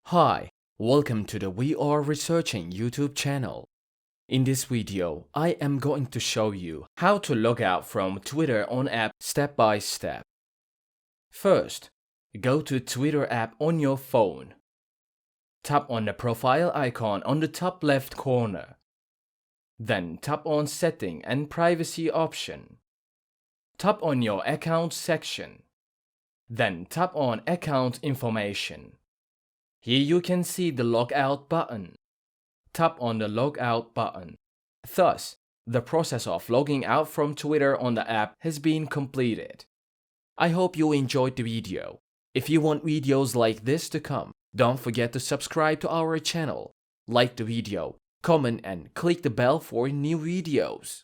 Hi, welcome to the We Are Researching YouTube channel. In this video, I am going to show you how to log out from Twitter on app step by step. First, go to Twitter app on your phone. Tap on the profile icon on the top left corner. Then tap on Setting and Privacy option. Tap on your Account section. Then tap on Account Information. Here you can see the Logout button. Tap on the Logout button. Thus, the process of logging out from Twitter on the app has been completed. I hope you enjoyed the video. If you want videos like this to come, don't forget to subscribe to our channel, like the video, comment and click the bell for new videos.